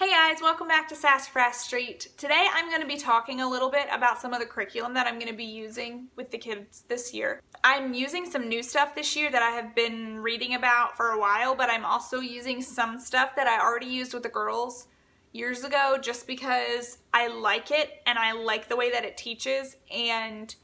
Hey guys, welcome back to Sassafras Street. Today I'm going to be talking a little bit about some of the curriculum that I'm going to be using with the kids this year. I'm using some new stuff this year that I have been reading about for a while, but I'm also using some stuff that I already used with the girls years ago just because I like it and I like the way that it teaches and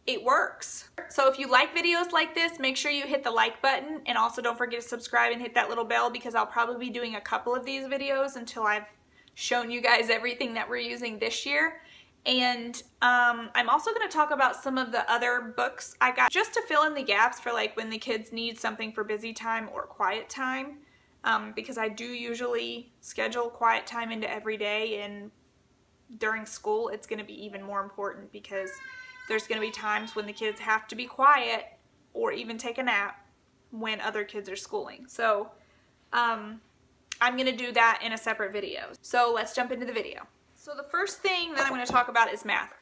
it works. So if you like videos like this, make sure you hit the like button, and also don't forget to subscribe and hit that little bell because I'll probably be doing a couple of these videos until I've shown you guys everything that we're using this year. And I'm also going to talk about some of the other books I got just to fill in the gaps for like when the kids need something for busy time or quiet time, because I do usually schedule quiet time into every day, and during school it's going to be even more important because there's going to be times when the kids have to be quiet or even take a nap when other kids are schooling. So I'm going to do that in a separate video. So let's jump into the video. So the first thing that I'm going to talk about is math.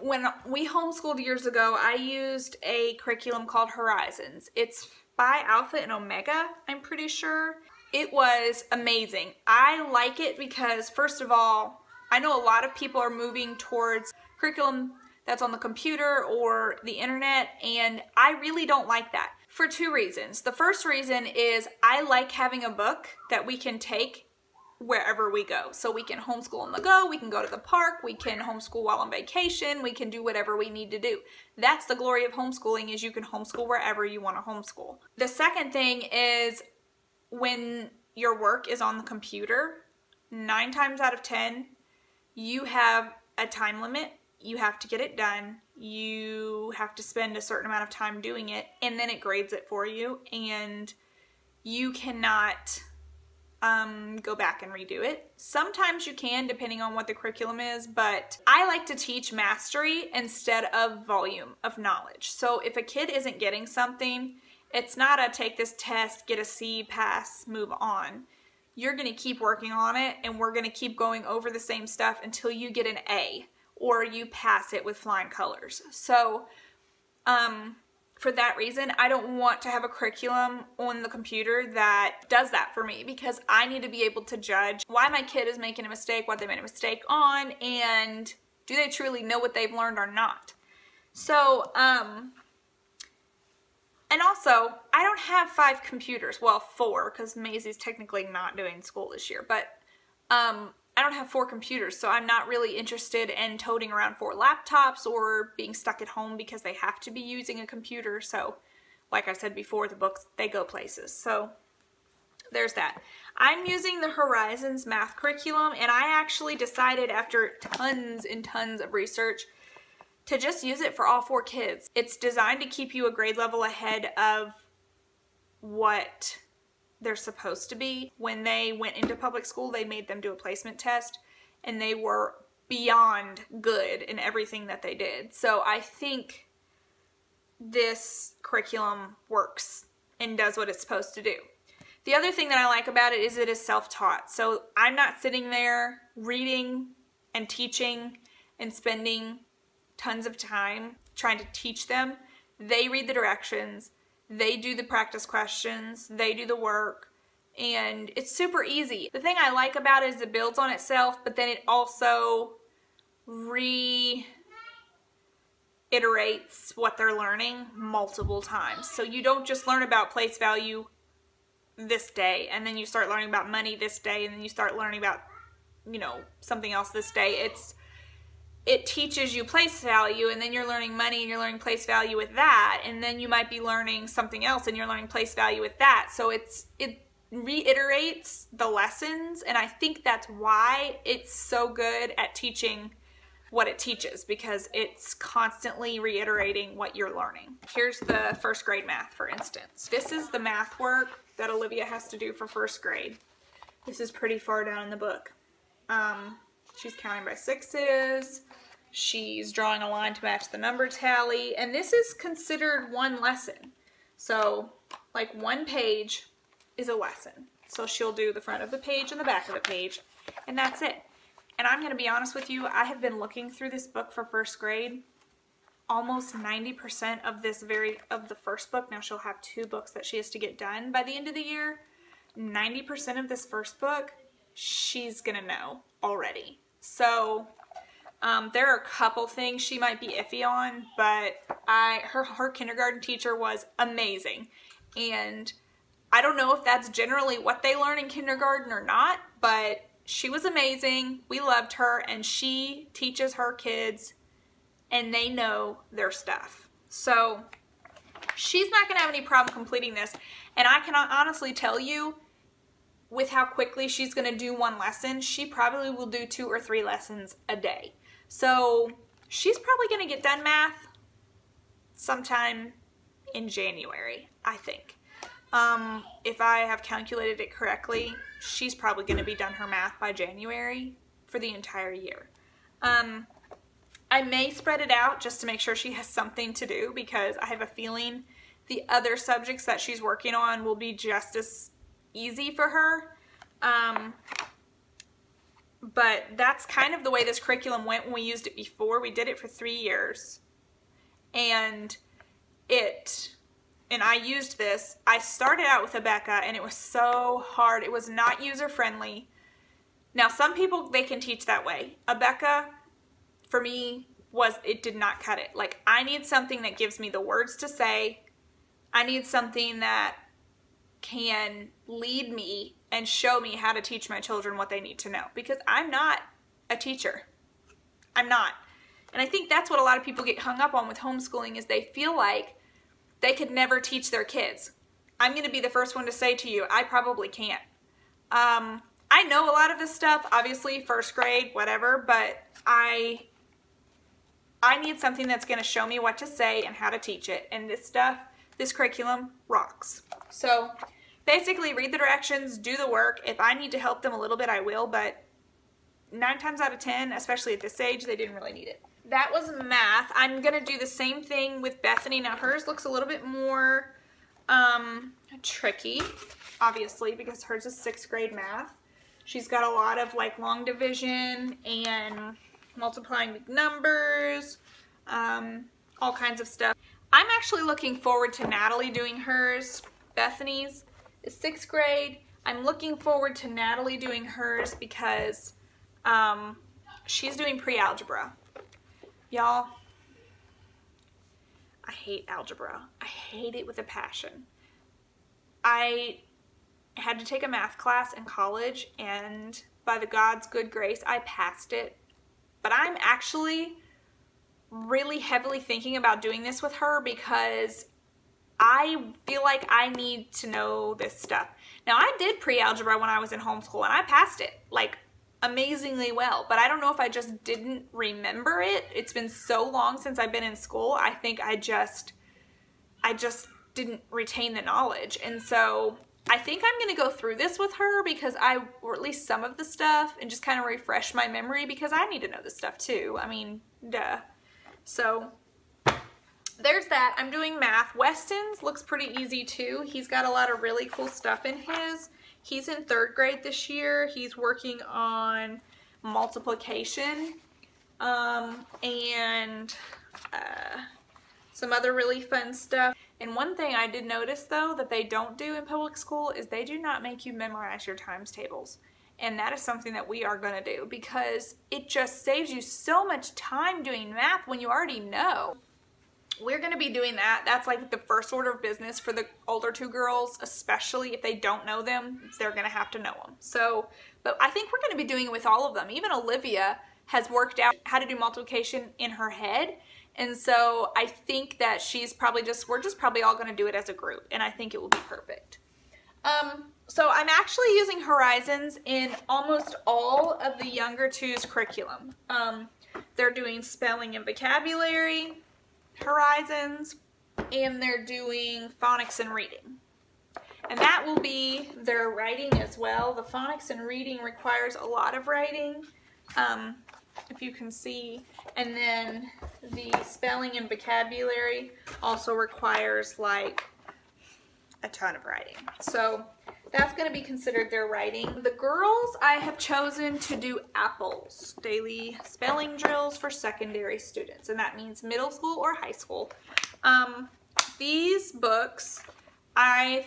When we homeschooled years ago, I used a curriculum called Horizons. It's by Alpha and Omega, I'm pretty sure. It was amazing. I like it because, first of all, I know a lot of people are moving towards curriculum that's on the computer or the internet, and I really don't like that for two reasons. The first reason is I like having a book that we can take wherever we go. So we can homeschool on the go, we can go to the park, we can homeschool while on vacation, we can do whatever we need to do. That's the glory of homeschooling, is you can homeschool wherever you want to homeschool. The second thing is when your work is on the computer, 9 times out of 10, you have a time limit. You have to get it done. You have to spend a certain amount of time doing it, and then it grades it for you, and you cannot go back and redo it. Sometimes you can, depending on what the curriculum is, but I like to teach mastery instead of volume of knowledge. So if a kid isn't getting something, it's not a take this test, get a C, pass, move on. You're going to keep working on it, and we're going to keep going over the same stuff until you get an A or you pass it with flying colors. So for that reason, I don't want to have a curriculum on the computer that does that for me, because I need to be able to judge why my kid is making a mistake, what they made a mistake on, and do they truly know what they've learned or not. So, and also, I don't have 5 computers. Well, 4, because Maisie's technically not doing school this year. But I don't have 4 computers, so I'm not really interested in toting around 4 laptops or being stuck at home because they have to be using a computer. So, like I said before, the books, they go places. So, there's that. I'm using the Horizons math curriculum, and I actually decided after tons and tons of research to just use it for all 4 kids. It's designed to keep you a grade level ahead of what they're supposed to be. When they went into public school, they made them do a placement test, and they were beyond good in everything that they did. So I think this curriculum works and does what it's supposed to do. The other thing that I like about it is it is self-taught. So I'm not sitting there reading and teaching and spending tons of time trying to teach them. They read the directions, they do the practice questions, they do the work, and it's super easy. The thing I like about it is it builds on itself, but then it also reiterates what they're learning multiple times. So you don't just learn about place value this day, and then you start learning about money this day, and then you start learning about, you know, something else this day. It teaches you place value, and then you're learning money and you're learning place value with that, and then you might be learning something else and you're learning place value with that. So it reiterates the lessons, and I think that's why it's so good at teaching what it teaches, because it's constantly reiterating what you're learning. Here's the first grade math, for instance. This is the math work that Olivia has to do for first grade. This is pretty far down in the book. She's counting by 6s. She's drawing a line to match the number tally. And this is considered one lesson. So, like, one page is a lesson. So she'll do the front of the page and the back of the page. And that's it. And I'm going to be honest with you, I have been looking through this book for first grade. Almost 90% of the first book. Now she'll have 2 books that she has to get done by the end of the year. 90% of this first book, she's gonna know already. So there are a couple things she might be iffy on, but her kindergarten teacher was amazing. And I don't know if that's generally what they learn in kindergarten or not, but she was amazing. We loved her, and she teaches her kids, and they know their stuff. So she's not gonna have any problem completing this. And I can honestly tell you, with how quickly she's gonna do one lesson, she probably will do 2 or 3 lessons a day. So she's probably gonna get done math sometime in January, I think. If I have calculated it correctly, she's probably gonna be done her math by January for the entire year. I may spread it out just to make sure she has something to do, because I have a feeling the other subjects that she's working on will be just as easy for her. But that's kind of the way this curriculum went when we used it before. We did it for 3 years. And I used this. I started out with Abeka, and it was so hard. It was not user-friendly. Now, some people, they can teach that way. Abeka, for me, it did not cut it. Like, I need something that gives me the words to say. I need something that can lead me and show me how to teach my children what they need to know, because I'm not a teacher. I'm not. And I think that's what a lot of people get hung up on with homeschooling, is they feel like they could never teach their kids. I'm going to be the first one to say to you, I probably can't. I know a lot of this stuff, obviously, first grade, whatever, but I need something that's going to show me what to say and how to teach it. And this curriculum rocks. So basically, read the directions, do the work. If I need to help them a little bit, I will, but 9 times out of 10, especially at this age, they didn't really need it. That was math. I'm going to do the same thing with Bethany. Now, hers looks a little bit more tricky, obviously, because hers is 6th grade math. She's got a lot of like long division and multiplying big numbers, all kinds of stuff. I'm actually looking forward to Natalie doing hers. Bethany's is 6th grade. I'm looking forward to Natalie doing hers because she's doing pre-algebra. Y'all, I hate algebra. I hate it with a passion. I had to take a math class in college, and by the God's good grace, I passed it. But I'm actually really heavily thinking about doing this with her because I feel like I need to know this stuff. Now, I did pre-algebra when I was in homeschool, and I passed it, like, amazingly well, but I don't know if I just didn't remember it. It's been so long since I've been in school. I think I just didn't retain the knowledge. And so I think I'm going to go through this with her because or at least some of the stuff, and just kind of refresh my memory because I need to know this stuff too. I mean, duh. So there's that. I'm doing math. Weston's looks pretty easy too. He's got a lot of really cool stuff in his. He's in 3rd grade this year. He's working on multiplication and some other really fun stuff. And one thing I did notice, though, that they don't do in public school is they do not make you memorize your times tables. And that is something that we are going to do because it just saves you so much time doing math when you already know. We're going to be doing that. That's like the first order of business for the older 2 girls, especially if they don't know them, they're going to have to know them. So, but I think we're going to be doing it with all of them. Even Olivia has worked out how to do multiplication in her head. And so I think that we're just probably all going to do it as a group. And I think it will be perfect. So I'm actually using Horizons in almost all of the younger 2's curriculum. They're doing spelling and vocabulary, Horizons, and they're doing phonics and reading. And that will be their writing as well. The phonics and reading requires a lot of writing, if you can see. And then the spelling and vocabulary also requires like a ton of writing. So that's going to be considered their writing. The girls, I have chosen to do apples, daily spelling drills for secondary students, and that means middle school or high school. These books, I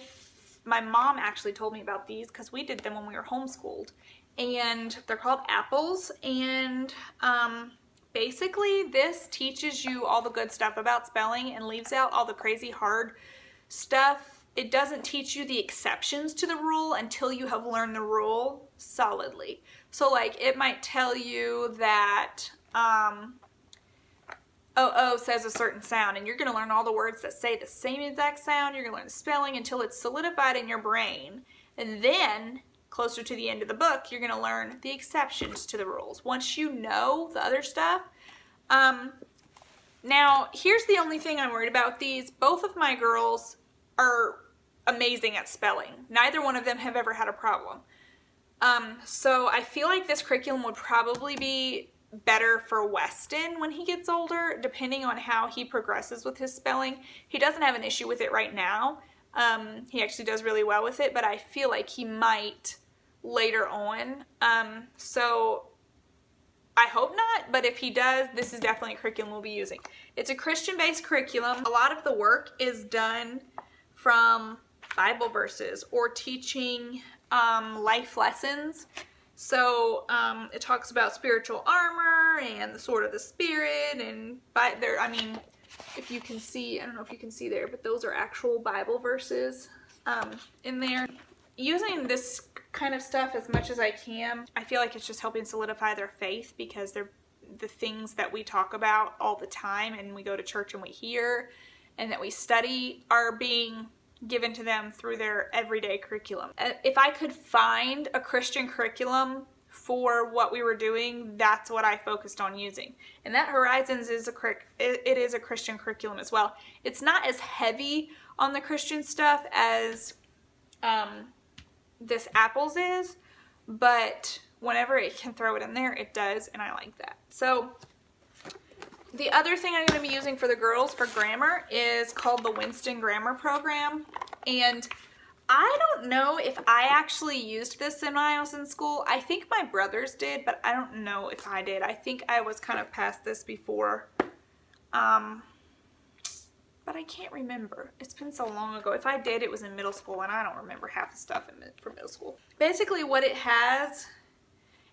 my mom actually told me about these because we did them when we were homeschooled. And they're called apples. And basically this teaches you all the good stuff about spelling and leaves out all the crazy hard stuff. It doesn't teach you the exceptions to the rule until you have learned the rule solidly. So like it might tell you that OO says a certain sound, and you're going to learn all the words that say the same exact sound. You're going to learn the spelling until it's solidified in your brain. And then, closer to the end of the book, you're going to learn the exceptions to the rules. Once you know the other stuff. Now, here's the only thing I'm worried about with these. Both of my girls are amazing at spelling. Neither one of them have ever had a problem. So I feel like this curriculum would probably be better for Winston when he gets older, depending on how he progresses with his spelling. He doesn't have an issue with it right now. He actually does really well with it, but I feel like he might later on. So I hope not, but if he does, this is definitely a curriculum we'll be using. It's a Christian-based curriculum. A lot of the work is done from Bible verses or teaching life lessons. So it talks about spiritual armor and the sword of the Spirit, and I mean, if you can see, I don't know if you can see there, but those are actual Bible verses in there. Using this kind of stuff as much as I can, I feel like it's just helping solidify their faith, because they're the things that we talk about all the time and we go to church and we hear and that we study are being given to them through their everyday curriculum. If I could find a Christian curriculum for what we were doing, that's what I focused on using. And that Horizons is it is a Christian curriculum as well. It's not as heavy on the Christian stuff as this Apples is, but whenever it can throw it in there, it does, and I like that. So the other thing I'm going to be using for the girls for grammar is called the Winston Grammar Program. And I don't know if I actually used this when I was in school. I think my brothers did, but I don't know if I did. I think I was kind of past this before. But I can't remember. It's been so long ago. If I did, it was in middle school, and I don't remember half the stuff from middle school. Basically what it has,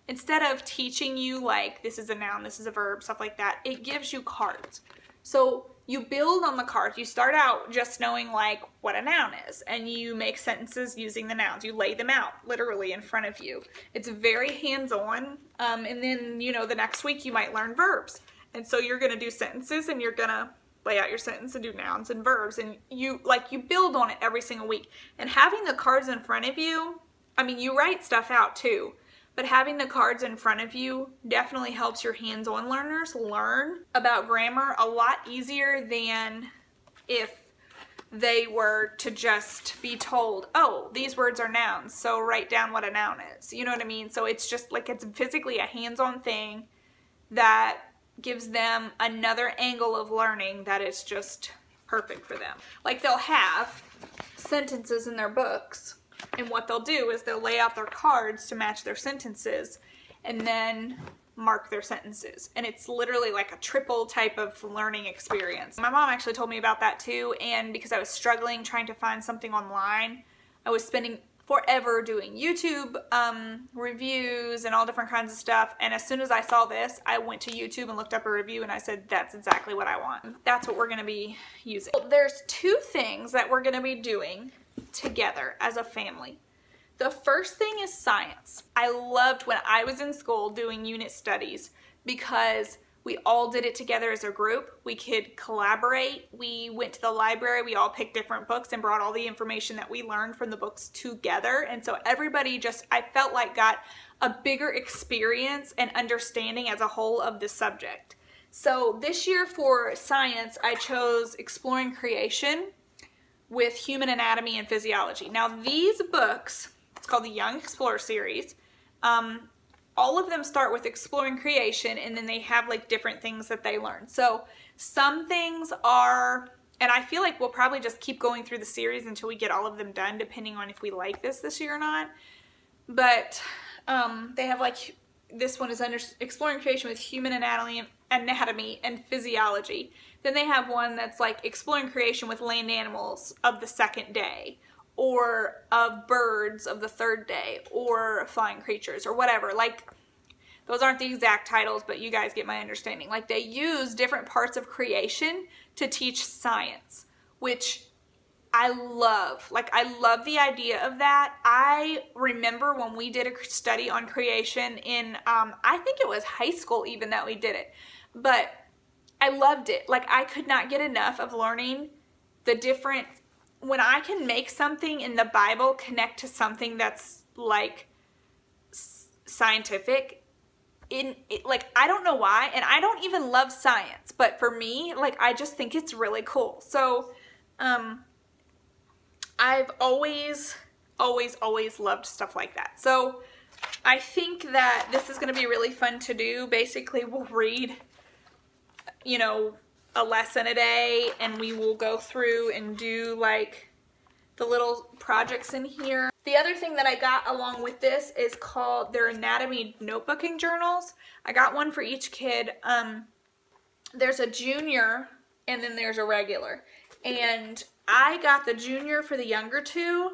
instead of teaching you like this is a noun, this is a verb, stuff like that, it gives you cards. So you build on the cards. You start out just knowing like what a noun is, and you make sentences using the nouns. You lay them out literally in front of you. It's very hands-on. And then, you know, the next week you might learn verbs. And so you're going to do sentences, and you're going to lay out your sentence and do nouns and verbs, and you build on it every single week. And having the cards in front of you, I mean, you write stuff out too, but having the cards in front of you definitely helps your hands-on learners learn about grammar a lot easier than if they were to just be told, oh, these words are nouns, so write down what a noun is. You know what I mean? So it's just like, it's physically a hands-on thing that gives them another angle of learning that is just perfect for them. Like, they'll have sentences in their books, and what they'll do is they'll lay out their cards to match their sentences and then mark their sentences. And it's literally like a triple type of learning experience. My mom actually told me about that too, and because I was struggling trying to find something online, I was spending forever doing YouTube reviews and all different kinds of stuff, and as soon as I saw this, I went to YouTube and looked up a review, and I said, that's exactly what I want. That's what we're going to be using. There's two things that we're going to be doing together as a family. The first thing is science. I loved when I was in school doing unit studies because we all did it together as a group. We could collaborate. We went to the library. We all picked different books and brought all the information that we learned from the books together. And so everybody just, I felt like, got a bigger experience and understanding as a whole of the subject. So this year for science, I chose Exploring Creation with Human Anatomy and Physiology. Now these books, it's called the Young Explorer series, all of them start with exploring creation, and then they have like different things that they learn. So some things are, and I feel like we'll probably just keep going through the series until we get all of them done, depending on if we like this year or not. But they have like, this one is under Exploring Creation with Human Anatomy and Physiology. Then they have one that's like Exploring Creation with Land Animals of the Second Day, or of birds of the third day, or flying creatures, or whatever. Like, those aren't the exact titles, but you guys get my understanding. Like, they use different parts of creation to teach science, which I love. Like, I love the idea of that. I remember when we did a study on creation in, I think it was high school even that we did it. But I loved it. Like, I could not get enough of learning the different, when I can make something in the Bible connect to something that's, like, scientific. Like, I don't know why, and I don't even love science, but for me, like, I just think it's really cool. So, I've always loved stuff like that. So, I think that this is going to be really fun to do. Basically, we'll read, you know, a lesson a day, and we will go through and do, like, the little projects in here. The other thing that I got along with this is called their anatomy notebooking journals. I got one for each kid. There's a junior and then there's a regular. And I got the junior for the younger two.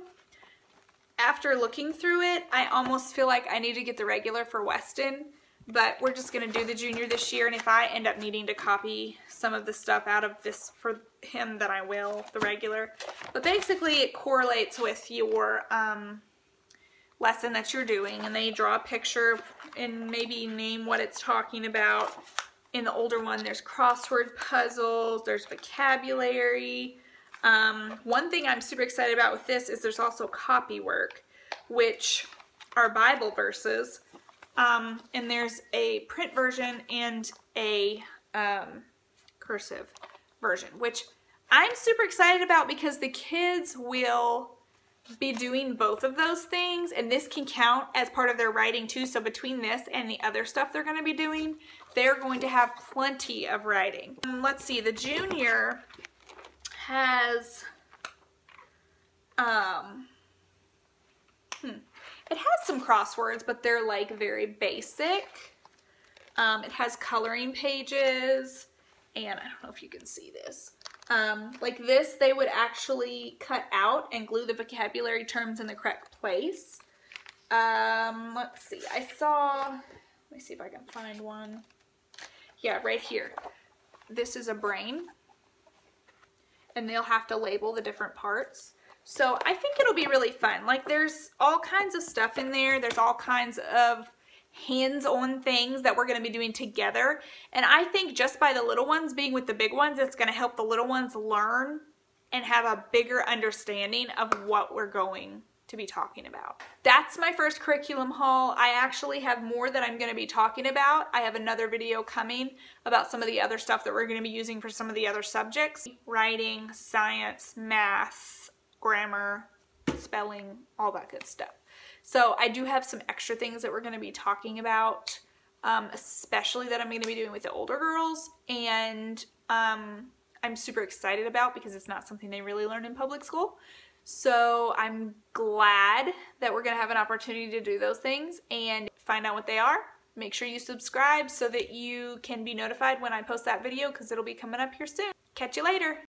After looking through it, I almost feel like I need to get the regular for Winston. But we're just going to do the junior this year, and if I end up needing to copy some of the stuff out of this for him, then I will, the regular. But basically it correlates with your lesson that you're doing, and they draw a picture and maybe name what it's talking about. In the older one, there's crossword puzzles, there's vocabulary. One thing I'm super excited about with this is there's also copy work, which are Bible verses. And there's a print version and a cursive version, which I'm super excited about because the kids will be doing both of those things, and this can count as part of their writing too. So between this and the other stuff they're going to be doing, they're going to have plenty of writing. Let's see, the junior has it has some crosswords, but they're like very basic. It has coloring pages, and I don't know if you can see this. Like this, they would actually cut out and glue the vocabulary terms in the correct place. Let's see, let me see if I can find one. Yeah, right here. This is a brain, and they'll have to label the different parts. So I think it'll be really fun. Like, there's all kinds of stuff in there. There's all kinds of hands-on things that we're going to be doing together. And I think just by the little ones being with the big ones, it's going to help the little ones learn and have a bigger understanding of what we're going to be talking about. That's my first curriculum haul. I actually have more that I'm going to be talking about. I have another video coming about some of the other stuff that we're going to be using for some of the other subjects. Writing, science, math, grammar, spelling, all that good stuff. So I do have some extra things that we're going to be talking about, especially that I'm going to be doing with the older girls, and I'm super excited about because it's not something they really learn in public school. So I'm glad that we're going to have an opportunity to do those things and find out what they are. Make sure you subscribe so that you can be notified when I post that video, because it'll be coming up here soon. Catch you later.